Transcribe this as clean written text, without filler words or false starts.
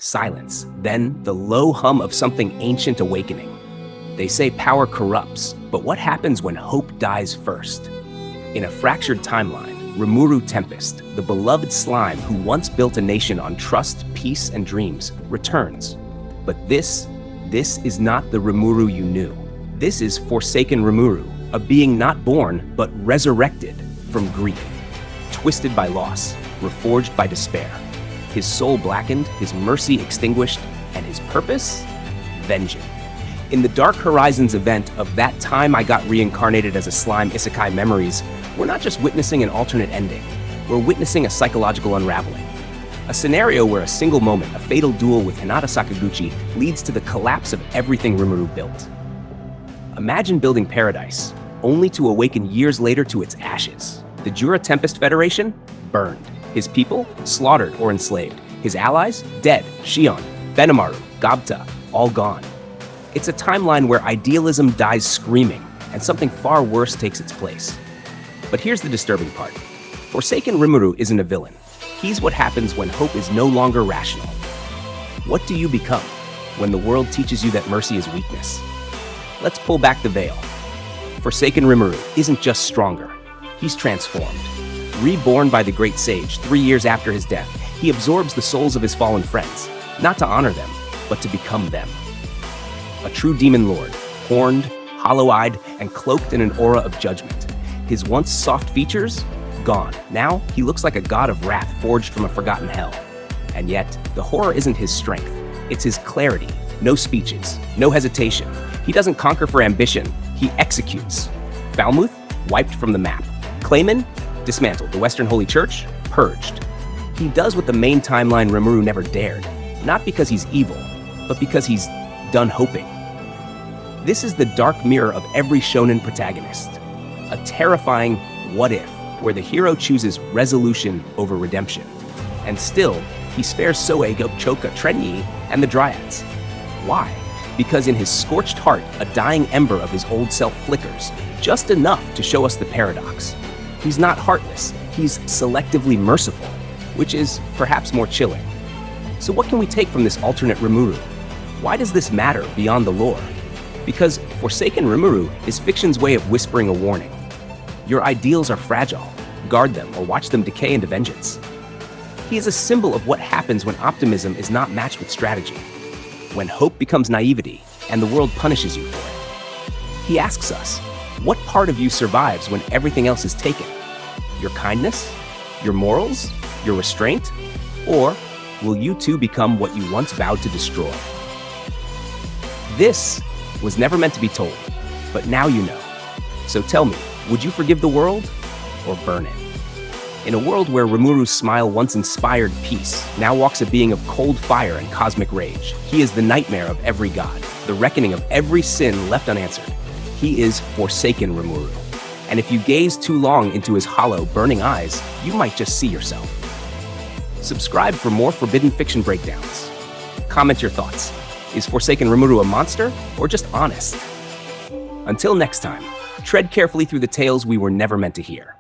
silence, then the low hum of something ancient awakening. They say power corrupts, but what happens when hope dies first? In a fractured timeline, Rimuru Tempest, the beloved slime who once built a nation on trust, peace, and dreams, returns. But this is not the Rimuru you knew. This is Forsaken Rimuru, a being not born, but resurrected from grief, twisted by loss, reforged by despair. His soul blackened, his mercy extinguished, and his purpose? Vengeance. In the Dark Horizons event of That Time I Got Reincarnated as a Slime ISEKAI Memories, we're not just witnessing an alternate ending, we're witnessing a psychological unraveling. A scenario where a single moment, a fatal duel with Hinata Sakaguchi, leads to the collapse of everything Rimuru built. Imagine building paradise, only to awaken years later to its ashes. The Jura-Tempest Federation? Burned. His people? Slaughtered or enslaved. His allies? Dead. Shion, Benimaru, Gobta, all gone. It's a timeline where idealism dies screaming, and something far worse takes its place. But here's the disturbing part. Forsaken Rimuru isn't a villain. He's what happens when hope is no longer rational. What do you become when the world teaches you that mercy is weakness? Let's pull back the veil. Forsaken Rimuru isn't just stronger. He's transformed. Reborn by the great sage 3 years after his death, he absorbs the souls of his fallen friends, not to honor them, but to become them. A true demon lord, horned, hollow-eyed, and cloaked in an aura of judgment. His once soft features? Gone. Now, he looks like a god of wrath forged from a forgotten hell. And yet, the horror isn't his strength. It's his clarity. No speeches. No hesitation. He doesn't conquer for ambition. He executes. Falmouth? Wiped from the map. Clayman? Dismantled. The Western Holy Church? Purged. He does what the main timeline Rimuru never dared. Not because he's evil, but because he's done hoping. This is the dark mirror of every shonen protagonist. A terrifying what if, where the hero chooses resolution over redemption. And still, he spares Soe, Choka, Trenyi, and the Dryads. Why? Because in his scorched heart, a dying ember of his old self flickers, just enough to show us the paradox. He's not heartless, he's selectively merciful, which is perhaps more chilling. So what can we take from this alternate Rimuru? Why does this matter beyond the lore? Because Forsaken Rimuru is fiction's way of whispering a warning. Your ideals are fragile. Guard them or watch them decay into vengeance. He is a symbol of what happens when optimism is not matched with strategy, when hope becomes naivety and the world punishes you for it. He asks us, what part of you survives when everything else is taken? Your kindness? Your morals? Your restraint? Or will you too become what you once vowed to destroy? This was never meant to be told, but now you know. So tell me, would you forgive the world or burn it? In a world where Rimuru's smile once inspired peace, now walks a being of cold fire and cosmic rage. He is the nightmare of every god, the reckoning of every sin left unanswered. He is Forsaken Rimuru. And if you gaze too long into his hollow, burning eyes, you might just see yourself. Subscribe for more forbidden fiction breakdowns. Comment your thoughts. Is Forsaken Rimuru a monster or just honest? Until next time, tread carefully through the tales we were never meant to hear.